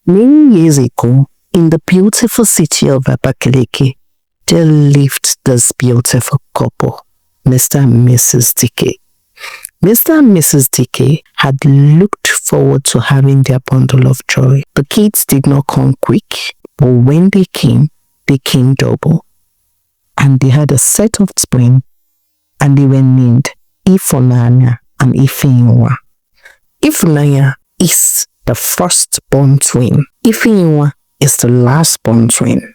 Many years ago, in the beautiful city of Abakaliki, there lived this beautiful couple, Mr. and Mrs. DK. Mr. and Mrs. DK had looked forward to having their bundle of joy. The kids did not come quick, but when they came double. And they had a set of twins, and they were named Ifunanya and Ifeinwa. Ifunanya is the firstborn twin. Ifeinwa is the lastborn twin.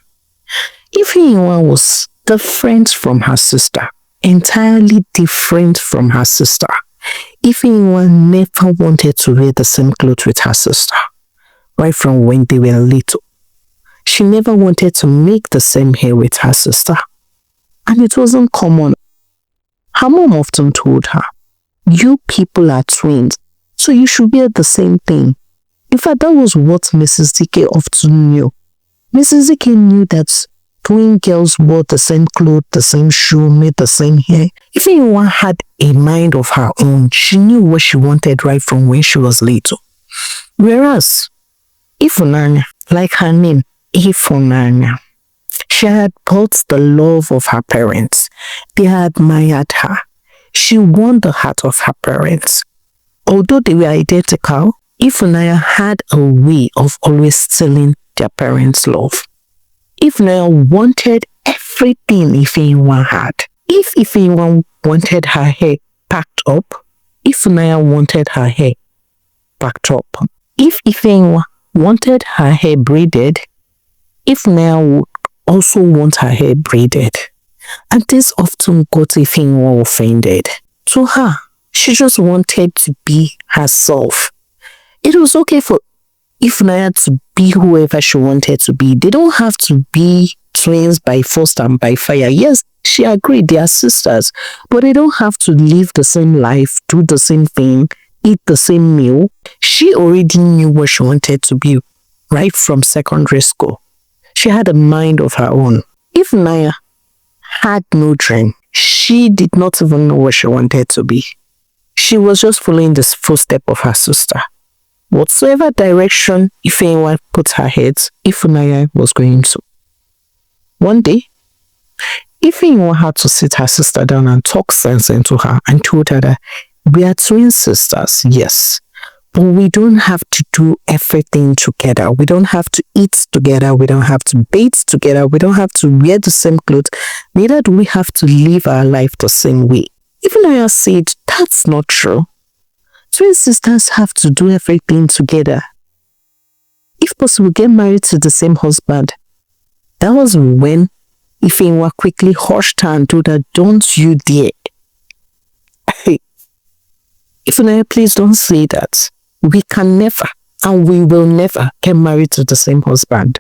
Ifeinwa was different from her sister, entirely different from her sister. Ifeinwa never wanted to wear the same clothes with her sister, right from when they were little. She never wanted to make the same hair with her sister, and it wasn't common. Her mom often told her, "You people are twins, so you should wear the same thing." In fact, that was what Mrs. DK often knew. Mrs. DK knew that twin girls wore the same clothes, the same shoe, made the same hair. If anyone had a mind of her own, she knew what she wanted right from when she was little. Whereas, Ifunanya, like her name, Ifunanya, she had bought the love of her parents. They admired her. She won the heart of her parents. Although they were identical, Ifunanya had a way of always stealing their parents' love. Ifunanya wanted everything Ifeinwa had. If Ifeinwa wanted her hair packed up, Ifunanya wanted her hair packed up. If Ifeinwa wanted her hair braided, Ifunanya would also want her hair braided. And this often got Ifeinwa offended. To her, she just wanted to be herself. It was okay for Ifunanya to be whoever she wanted to be. They don't have to be twins by force and by fire. Yes, she agreed, they are sisters, but they don't have to live the same life, do the same thing, eat the same meal. She already knew what she wanted to be right from secondary school. She had a mind of her own. Ifunanya had no dream. She did not even know what she wanted to be. She was just following the footsteps of her sister. Whatsoever direction Ifeinwa put her head, Ifunanya was going to. One day, Ifeinwa had to sit her sister down and talk sense into her and told her that we are twin sisters, yes, but we don't have to do everything together. We don't have to eat together. We don't have to bathe together. We don't have to wear the same clothes. Neither do we have to live our life the same way. Ifunanya said, that's not true. Twin sisters have to do everything together. If possible, get married to the same husband. That was when Ifeinwa quickly hushed her and told her, don't you dare. Ifeinwa, please don't say that. We can never and we will never get married to the same husband.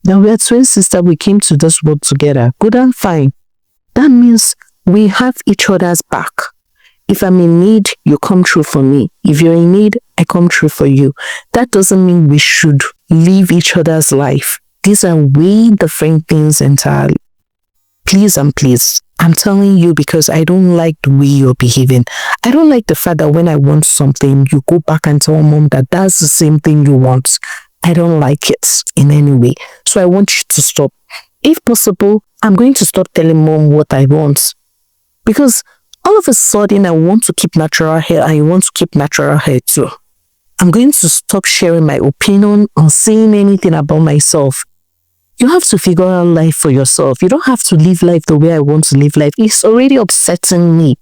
Now we are twin sisters, we came to this world together. Good and fine. That means we have each other's back. If I'm in need, you come through for me. If you're in need, I come through for you. That doesn't mean we should live each other's life. These are way different things entirely. Please and please, I'm telling you because I don't like the way you're behaving. I don't like the fact that when I want something, you go back and tell mom that that's the same thing you want. I don't like it in any way. So I want you to stop. If possible, I'm going to stop telling mom what I want. Because all of a sudden, I want to keep natural hair and you want to keep natural hair too. I'm going to stop sharing my opinion or saying anything about myself. You have to figure out life for yourself. You don't have to live life the way I want to live life. It's already upsetting me.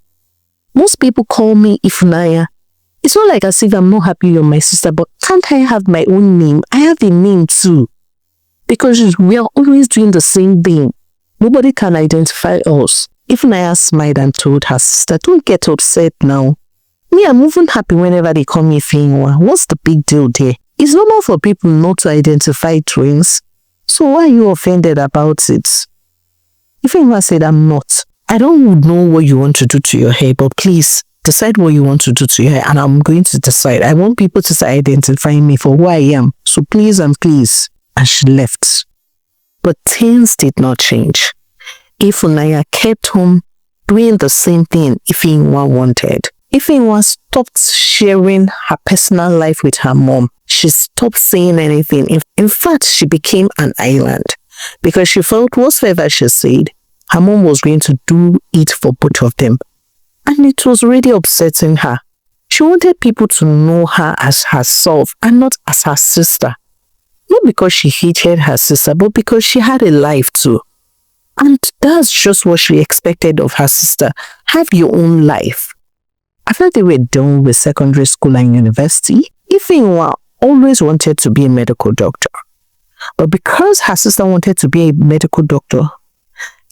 Most people call me Ifunanya. It's not like as if I'm not happy you're my sister, but can't I have my own name? I have a name too. Because we are always doing the same thing. Nobody can identify us. Ifunanya smiled and told her sister, don't get upset now. Me, I'm even happy whenever they call me Ifeinwa. What's the big deal there? It's normal for people not to identify twins. So why are you offended about it? Ifeinwa said, I'm not. I don't know what you want to do to your hair, but please decide what you want to do to your hair and I'm going to decide. I want people to start identifying me for who I am. So please and please. And she left. But things did not change. Ifunanya kept home doing the same thing Ifeinwa wanted. Ifeinwa stopped sharing her personal life with her mom. She stopped saying anything. In fact, she became an island because she felt whatsoever she said, her mom was going to do it for both of them. And it was really upsetting her. She wanted people to know her as herself and not as her sister. Not because she hated her sister, but because she had a life too. And that's just what she expected of her sister. Have your own life. After they were done with secondary school and university, Ifeanyi always wanted to be a medical doctor. But because her sister wanted to be a medical doctor,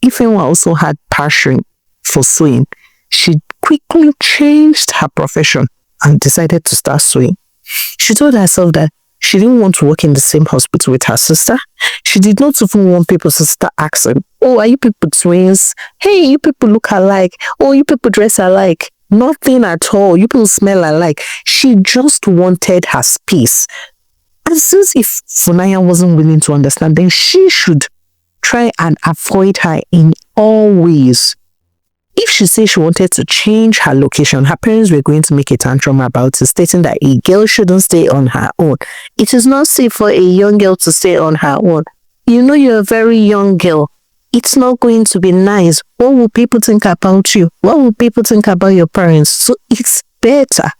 Ifeanyi also had passion for sewing. She quickly changed her profession and decided to start sewing. She told herself that she didn't want to work in the same hospital with her sister. She did not even want people to start asking, oh, are you people twins? Hey, you people look alike. Oh, you people dress alike. Nothing at all. You people smell alike. She just wanted her space. And since if Funanya wasn't willing to understand, then she should try and avoid her in all ways. If she said she wanted to change her location, her parents were going to make a tantrum about it, stating that a girl shouldn't stay on her own. It is not safe for a young girl to stay on her own. You know you're a very young girl. It's not going to be nice. What will people think about you? What will people think about your parents? So it's better.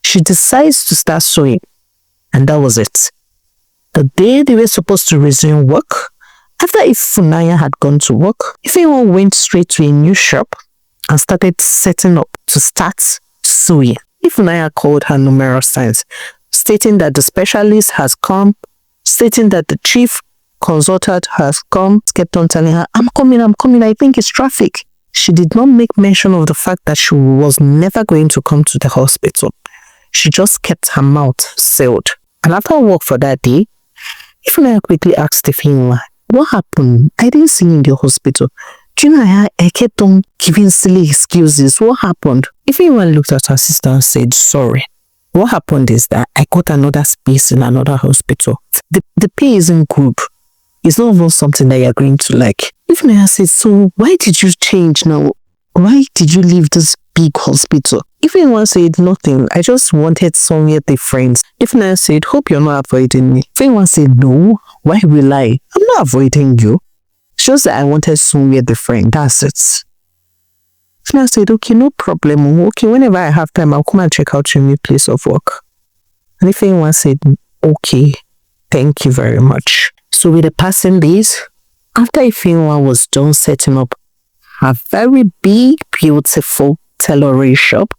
She decides to start sewing. And that was it. The day they were supposed to resume work, after Funanya had gone to work, Ifeanyi went straight to a new shop and started setting up to start sewing. Funanya called her numerous times, stating that the specialist has come, stating that the chief consultant has come, kept on telling her, I'm coming, I think it's traffic. She did not make mention of the fact that she was never going to come to the hospital. She just kept her mouth sealed. And after work for that day, Funanya quickly asked Ifeanyi, what happened? I didn't see you in the hospital. Do you know, I kept on giving silly excuses. What happened? Ifeanyi looked at her sister and said, sorry. What happened is that I got another space in another hospital. The pay isn't good. It's not even something that you're going to like. Ifeanyi said, so why did you change now? Why did you leave this big hospital? Ifeanyi said, nothing. I just wanted somewhere different. Ifeanyi said, hope you're not avoiding me. Ifeanyi said, no. Why will I? I'm not avoiding you. It's just that I wanted somewhere different. That's it. Ifeanyi said, okay, no problem. Okay, whenever I have time, I'll come and check out your new place of work. And Ifeanyi said, okay, thank you very much. So with the passing days, after Ifeanyi was done setting up her very big, beautiful tailoring shop,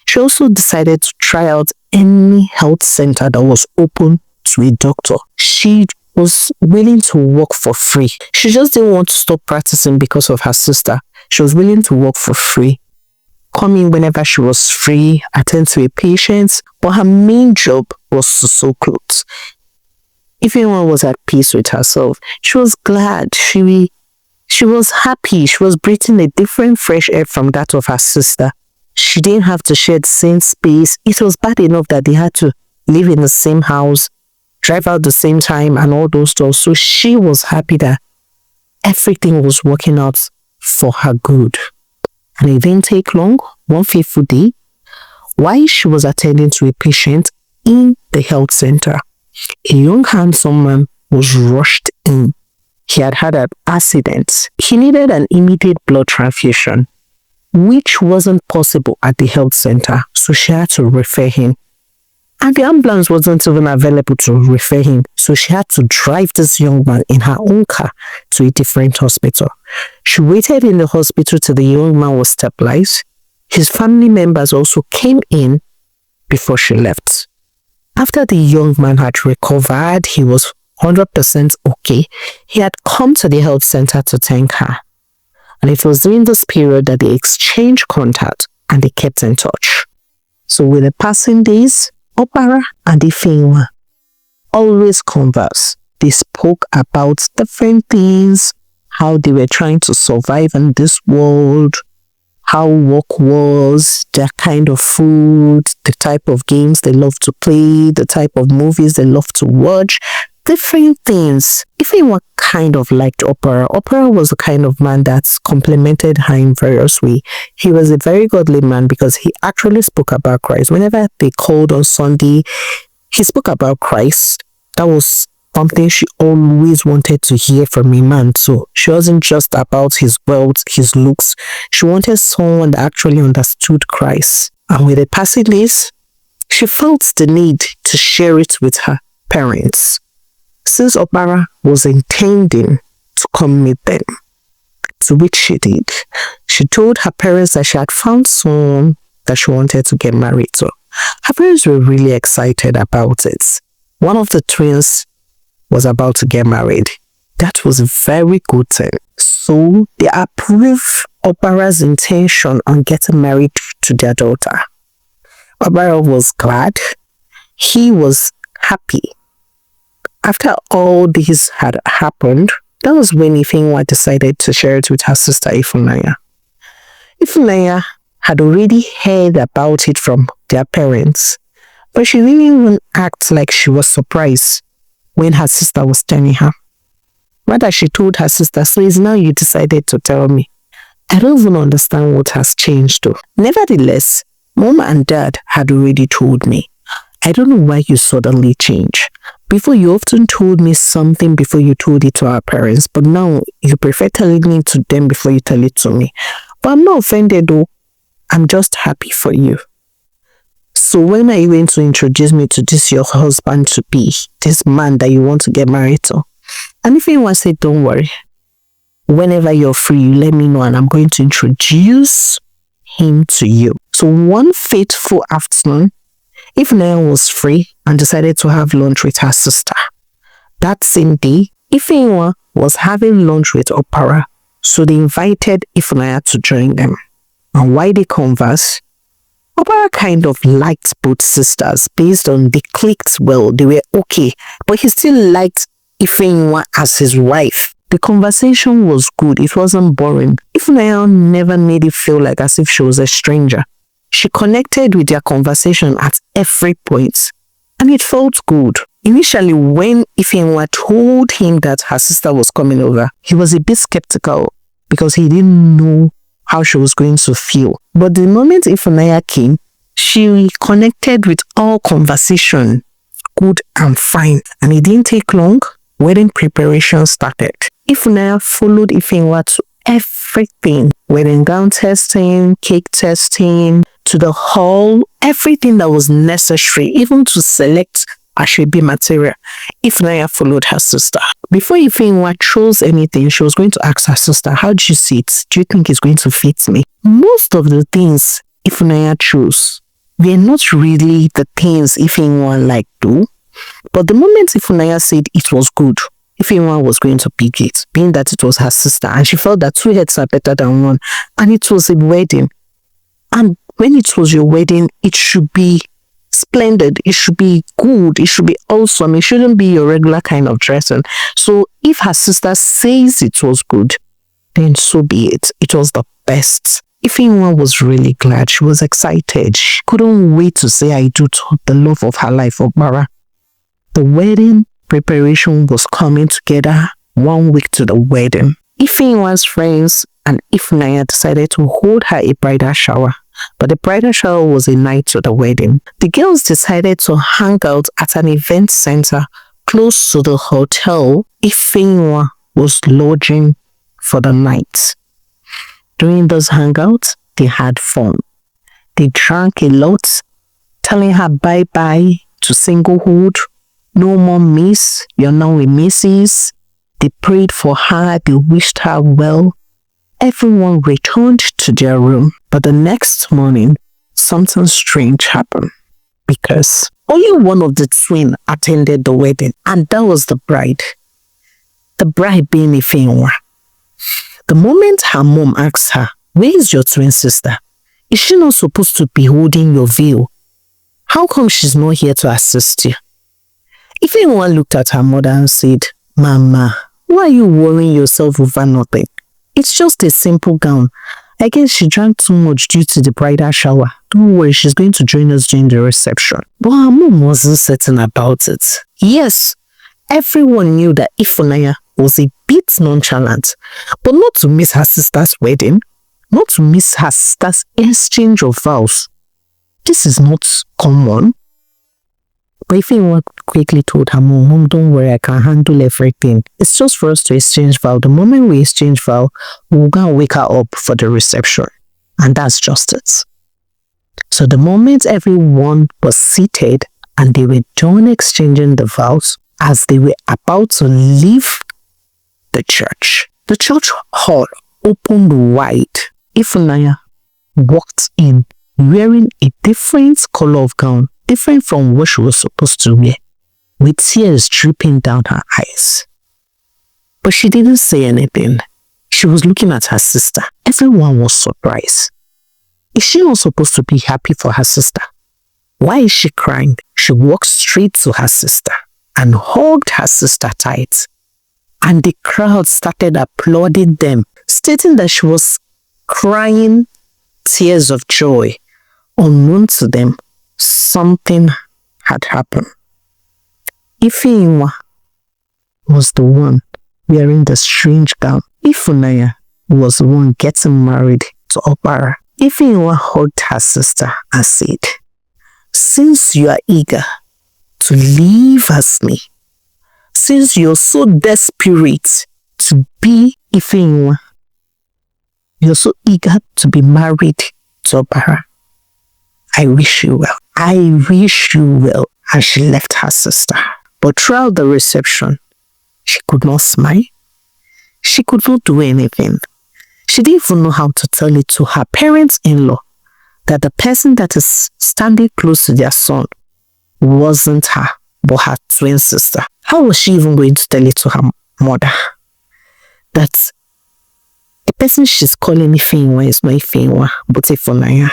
she also decided to try out any health center that was open to a doctor. She was willing to work for free. She just didn't want to stop practicing because of her sister. She was willing to work for free, come in whenever she was free, attend to a patient, but her main job was to sew clothes. Ifeanyi was at peace with herself. She was glad. She was happy. She was breathing a different fresh air from that of her sister. She didn't have to share the same space. It was bad enough that they had to live in the same house, drive out the same time and all those stuff. So she was happy that everything was working out for her good. And it didn't take long, one fateful day, while she was attending to a patient in the health center, a young handsome man was rushed in. He had had an accident. He needed an immediate blood transfusion, which wasn't possible at the health center, so she had to refer him. And the ambulance wasn't even available to refer him, so she had to drive this young man in her own car to a different hospital. She waited in the hospital till the young man was stabilized. His family members also came in before she left. After the young man had recovered, he was 100% okay. He had come to the health center to thank her. And it was during this period that they exchanged contact and they kept in touch. So with the passing days, Opara and Ifeanyi always converse. They spoke about different things, how they were trying to survive in this world, how work was, their kind of food, the type of games they love to play, the type of movies they love to watch, different things. Ifeanyi kind of liked Opera. Opera was the kind of man that complimented her in various ways. He was a very godly man because he actually spoke about Christ. Whenever they called on Sunday, He spoke about Christ. That was something she always wanted to hear from a man. So she wasn't just about his wealth, his looks. She wanted someone that actually understood Christ. And with the passing days, she felt the need to share it with her parents. Since Opara was intending to come meet them, to which she did, she told her parents that she had found someone that she wanted to get married to. Her parents were really excited about it. One of the twins was about to get married. That was a very good thing. So they approved Opara's intention on getting married to their daughter. Opara was glad. He was happy. After all this had happened, that was when Ifeanyi decided to share it with her sister Ifunanya. Ifunanya had already heard about it from their parents, but she didn't even act like she was surprised when her sister was telling her. Rather, she told her sister, "So it's now you decided to tell me. I don't even understand what has changed though." Nevertheless, Mom and Dad had already told me. I don't know why you suddenly change. Before, you often told me something before you told it to our parents, but now you prefer telling it to them before you tell it to me. But I'm not offended though. I'm just happy for you. So when are you going to introduce me to this your husband to be, this man that you want to get married to? And if anyone said, don't worry. Whenever you're free, you let me know and I'm going to introduce him to you. So one fateful afternoon, Ifunanya was free and decided to have lunch with her sister. That same day, Ifeanyi was having lunch with Opara, so they invited Ifunanya to join them. And while they conversed, Opara kind of liked both sisters based on they clicked well, they were okay, but he still liked Ifeanyi as his wife. The conversation was good, it wasn't boring. Ifunanya never made it feel like as if she was a stranger. She connected with their conversation at every point, and it felt good. Initially, when Ifeanyi told him that her sister was coming over, he was a bit skeptical because he didn't know how she was going to feel. But the moment Ifunanya came, she connected with all conversation, good and fine. And it didn't take long, wedding preparation started. Ifunanya followed Ifeanyi to everything, wedding gown testing, cake testing, to the hall, everything that was necessary, even to select Ashwebi material. Ifunanya followed her sister. Before Ifeanyi chose anything, she was going to ask her sister, how do you see it? Do you think it's going to fit me? Most of the things Ifunanya chose were not really the things Ifeanyi liked though. But the moment Ifunanya said it was good, Ifeanyi was going to pick it, being that it was her sister, and she felt that two heads are better than one, and it was a wedding. And when it was your wedding, it should be splendid, it should be good, it should be awesome, it shouldn't be your regular kind of dressing. So if her sister says it was good, then so be it. It was the best. Ifeanyi was really glad. She was excited. She couldn't wait to say I do to the love of her life, Opara. The wedding preparation was coming together 1 week to the wedding. Ifeanyi's friends and Ifunanya decided to hold her a bridal shower. But the bridal shower was a night to the wedding. The girls decided to hang out at an event center close to the hotel Ifeanyi was lodging for the night. During those hangouts, they had fun. They drank a lot, telling her bye-bye to singlehood. No more miss, you're now a missus. They prayed for her, they wished her well. Everyone returned to their room, but the next morning, something strange happened because only one of the twins attended the wedding, and that was the bride. The bride being Ifeanyi. The moment her mom asked her, where is your twin sister? Is she not supposed to be holding your veil? How come she's not here to assist you? Ifeanyi looked at her mother and said, Mama, why are you worrying yourself over nothing? It's just a simple gown. I guess she drank too much due to the bridal shower. Don't worry, she's going to join us during the reception. But her mom wasn't certain about it. Yes, everyone knew that Ifunanya was a bit nonchalant, but not to miss her sister's wedding, not to miss her sister's exchange of vows. This is not common. But Ifeanyiwa quickly told her mom, don't worry, I can handle everything. It's just for us to exchange vow. The moment we exchange vow, we'll go and wake her up for the reception. And that's just it. So the moment everyone was seated and they were done exchanging the vows, as they were about to leave the church hall opened wide. Ifunanya walked in wearing a different color of gown, different from what she was supposed to wear, with tears dripping down her eyes. But she didn't say anything. She was looking at her sister. Everyone was surprised. Is she not supposed to be happy for her sister? Why is she crying? She walked straight to her sister and hugged her sister tight. And the crowd started applauding them, stating that she was crying tears of joy. Unknown to them, something had happened. Ifeanyiwa was the one wearing the strange gown. Ifunanya was the one getting married to Opara. Ifeanyiwa hugged her sister and said, since you are eager to live as me, since you're so desperate to be Ifeanyiwa, you're so eager to be married to Opara, I wish you well. I wish you well. And she left her sister. But throughout the reception, she could not smile. She could not do anything. She didn't even know how to tell it to her parents-in-law that the person that is standing close to their son wasn't her, but her twin sister. How was she even going to tell it to her mother? That the person she's calling Ifeanyiwa is not Ifeanyiwa, but Ifunanya.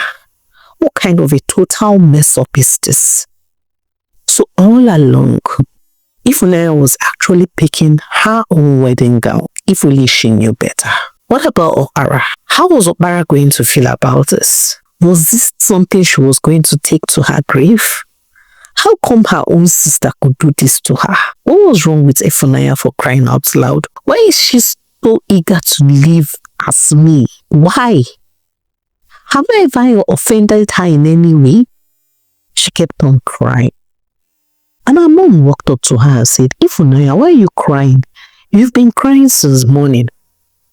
What kind of a total mess up is this? So all along, Ifunanya was actually picking her own wedding gown. If only she knew better. What about Opara? How was Opara going to feel about this? Was this something she was going to take to her grave? How come her own sister could do this to her? What was wrong with Ifunanya for crying out loud? Why is she so eager to live as me? Why? Have I ever offended her in any way? She kept on crying. And her mom walked up to her and said, Ifunanya, why are you crying? You've been crying since morning.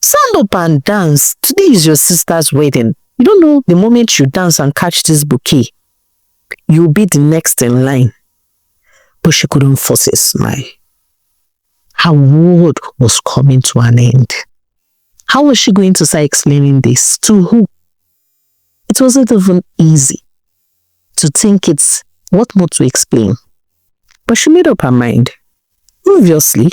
Stand up and dance. Today is your sister's wedding. You don't know the moment you dance and catch this bouquet, you'll be the next in line. But she couldn't force a smile. Her world was coming to an end. How was she going to start explaining this? To who? It wasn't even easy to think it's what more to explain. But she made up her mind. Obviously,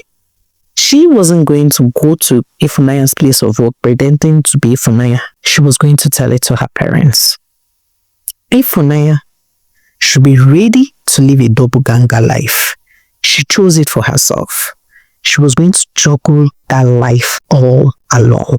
she wasn't going to go to Ifunanya's place of work pretending to be Ifunanya. She was going to tell it to her parents. Ifunanya should be ready to live a double ganga life. She chose it for herself. She was going to juggle that life all along.